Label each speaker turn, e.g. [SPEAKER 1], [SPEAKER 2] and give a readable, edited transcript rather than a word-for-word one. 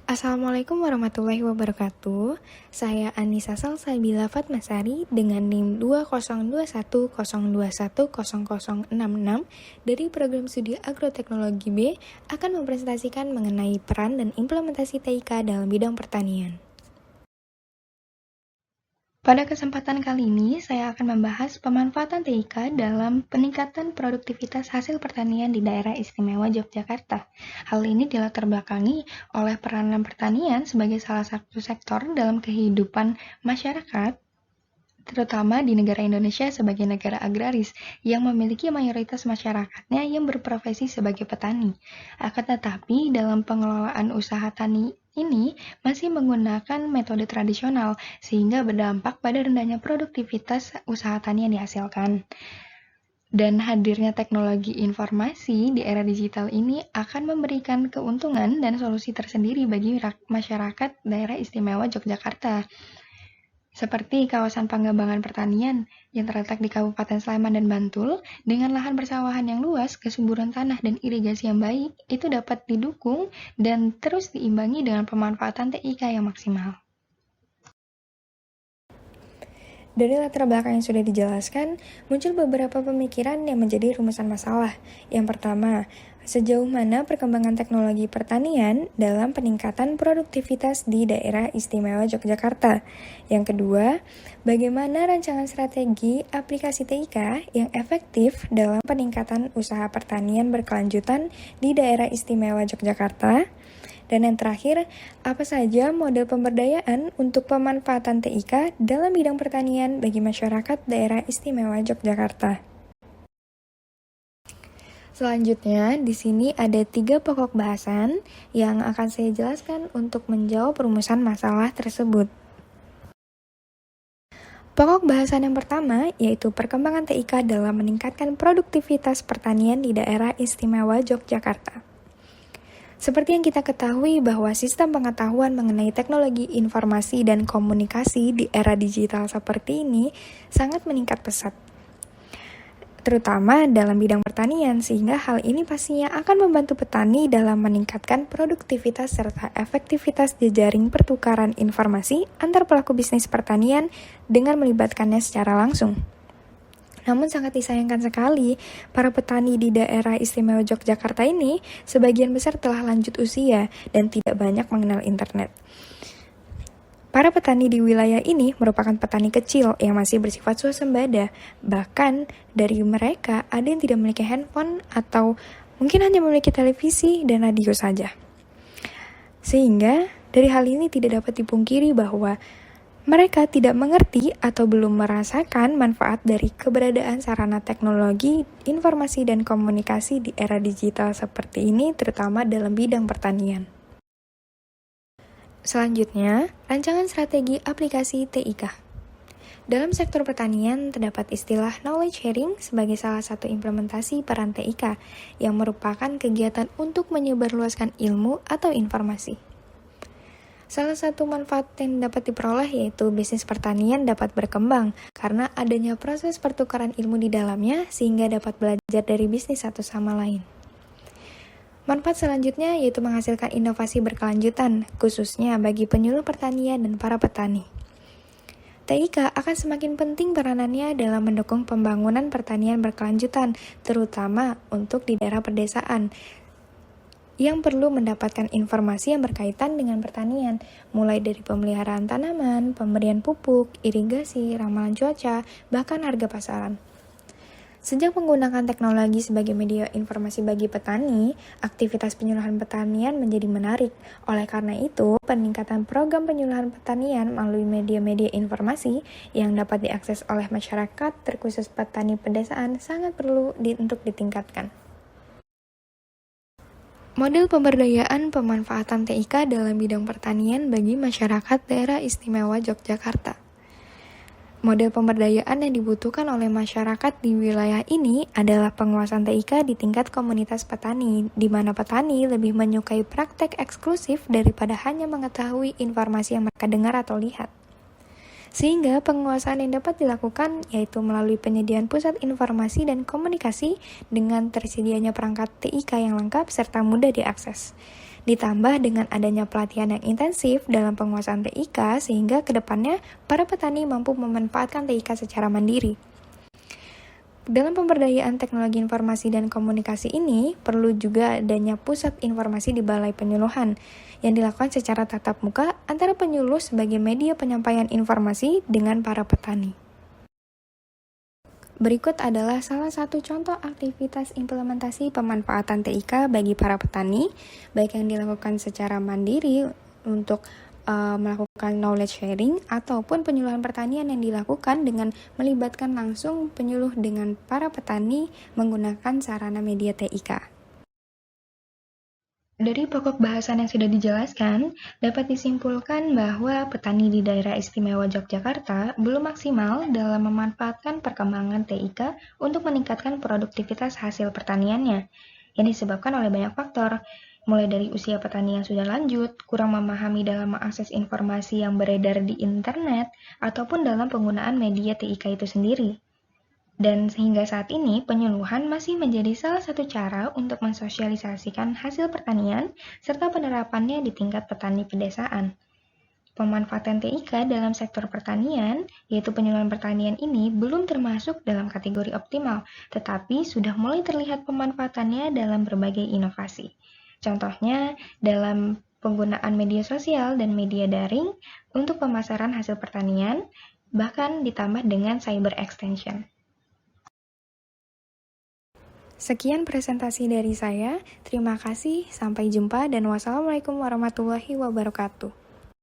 [SPEAKER 1] Assalamualaikum warahmatullahi wabarakatuh. Saya Anissa Salsabila Fatmasari dengan NIM 202102100066 dari Program Studi Agroteknologi B akan mempresentasikan mengenai peran dan implementasi TIK dalam bidang pertanian. Pada kesempatan kali ini, saya akan membahas pemanfaatan TIK dalam peningkatan produktivitas hasil pertanian di daerah istimewa Yogyakarta. Hal ini dilatar belakangi oleh peranan pertanian sebagai salah satu sektor dalam kehidupan masyarakat, terutama di negara Indonesia sebagai negara agraris yang memiliki mayoritas masyarakatnya yang berprofesi sebagai petani. Akan tetapi, dalam pengelolaan usaha tani ini masih menggunakan metode tradisional sehingga berdampak pada rendahnya produktivitas usaha tani yang dihasilkan. Dan hadirnya teknologi informasi di era digital ini akan memberikan keuntungan dan solusi tersendiri bagi masyarakat daerah istimewa Yogyakarta. Seperti kawasan pengembangan pertanian yang terletak di Kabupaten Sleman dan Bantul, dengan lahan persawahan yang luas, kesuburan tanah, dan irigasi yang baik, itu dapat didukung dan terus diimbangi dengan pemanfaatan TIK yang maksimal. Dari latar belakang yang sudah dijelaskan, muncul beberapa pemikiran yang menjadi rumusan masalah. Yang pertama, sejauh mana perkembangan teknologi pertanian dalam peningkatan produktivitas di daerah istimewa Yogyakarta. Yang kedua, bagaimana rancangan strategi aplikasi TIK yang efektif dalam peningkatan usaha pertanian berkelanjutan di daerah istimewa Yogyakarta. Dan yang terakhir, apa saja model pemberdayaan untuk pemanfaatan TIK dalam bidang pertanian bagi masyarakat daerah istimewa Yogyakarta. Selanjutnya, di sini ada 3 pokok bahasan yang akan saya jelaskan untuk menjawab rumusan masalah tersebut. Pokok bahasan yang pertama yaitu perkembangan TIK dalam meningkatkan produktivitas pertanian di daerah istimewa Yogyakarta. Seperti yang kita ketahui bahwa sistem pengetahuan mengenai teknologi informasi dan komunikasi di era digital seperti ini sangat meningkat pesat, terutama dalam bidang pertanian, sehingga hal ini pastinya akan membantu petani dalam meningkatkan produktivitas serta efektivitas jejaring pertukaran informasi antar pelaku bisnis pertanian dengan melibatkannya secara langsung. Namun sangat disayangkan sekali, para petani di daerah istimewa Yogyakarta ini sebagian besar telah lanjut usia dan tidak banyak mengenal internet. Para petani di wilayah ini merupakan petani kecil yang masih bersifat swasembada. Bahkan dari mereka ada yang tidak memiliki handphone atau mungkin hanya memiliki televisi dan radio saja. Sehingga dari hal ini tidak dapat dipungkiri bahwa mereka tidak mengerti atau belum merasakan manfaat dari keberadaan sarana teknologi, informasi, dan komunikasi di era digital seperti ini, terutama dalam bidang pertanian. Selanjutnya, rancangan strategi aplikasi TIK. Dalam sektor pertanian, terdapat istilah knowledge sharing sebagai salah satu implementasi peran TIK, yang merupakan kegiatan untuk menyebarluaskan ilmu atau informasi. Salah satu manfaat yang dapat diperoleh yaitu bisnis pertanian dapat berkembang karena adanya proses pertukaran ilmu di dalamnya sehingga dapat belajar dari bisnis satu sama lain. Manfaat selanjutnya yaitu menghasilkan inovasi berkelanjutan, khususnya bagi penyuluh pertanian dan para petani. TIK akan semakin penting peranannya dalam mendukung pembangunan pertanian berkelanjutan, terutama untuk di daerah pedesaan, yang perlu mendapatkan informasi yang berkaitan dengan pertanian, mulai dari pemeliharaan tanaman, pemberian pupuk, irigasi, ramalan cuaca, bahkan harga pasaran. Sejak menggunakan teknologi sebagai media informasi bagi petani, aktivitas penyuluhan pertanian menjadi menarik. Oleh karena itu, peningkatan program penyuluhan pertanian melalui media-media informasi yang dapat diakses oleh masyarakat, terkhusus petani pedesaan, sangat perlu untuk ditingkatkan. Model pemberdayaan pemanfaatan TIK dalam bidang pertanian bagi masyarakat daerah istimewa Yogyakarta. Model pemberdayaan yang dibutuhkan oleh masyarakat di wilayah ini adalah penguasaan TIK di tingkat komunitas petani, di mana petani lebih menyukai praktek eksklusif daripada hanya mengetahui informasi yang mereka dengar atau lihat. Sehingga penguasaan yang dapat dilakukan yaitu melalui penyediaan pusat informasi dan komunikasi dengan tersedianya perangkat TIK yang lengkap serta mudah diakses. Ditambah dengan adanya pelatihan yang intensif dalam penguasaan TIK sehingga kedepannya para petani mampu memanfaatkan TIK secara mandiri. Dalam pemberdayaan teknologi informasi dan komunikasi ini, perlu juga adanya pusat informasi di Balai Penyuluhan yang dilakukan secara tatap muka antara penyuluh sebagai media penyampaian informasi dengan para petani. Berikut adalah salah satu contoh aktivitas implementasi pemanfaatan TIK bagi para petani, baik yang dilakukan secara mandiri untuk melakukan knowledge sharing ataupun penyuluhan pertanian yang dilakukan dengan melibatkan langsung penyuluh dengan para petani menggunakan sarana media TIK. Dari pokok bahasan yang sudah dijelaskan, dapat disimpulkan bahwa petani di daerah istimewa Yogyakarta belum maksimal dalam memanfaatkan perkembangan TIK untuk meningkatkan produktivitas hasil pertaniannya, yang disebabkan oleh banyak faktor, mulai dari usia petani yang sudah lanjut, kurang memahami dalam mengakses informasi yang beredar di internet, ataupun dalam penggunaan media TIK itu sendiri. Dan sehingga saat ini, penyuluhan masih menjadi salah satu cara untuk mensosialisasikan hasil pertanian serta penerapannya di tingkat petani pedesaan. Pemanfaatan TIK dalam sektor pertanian, yaitu penyuluhan pertanian ini belum termasuk dalam kategori optimal, tetapi sudah mulai terlihat pemanfaatannya dalam berbagai inovasi. Contohnya, dalam penggunaan media sosial dan media daring untuk pemasaran hasil pertanian, bahkan ditambah dengan cyber extension. Sekian presentasi dari saya, terima kasih, sampai jumpa dan wassalamualaikum warahmatullahi wabarakatuh.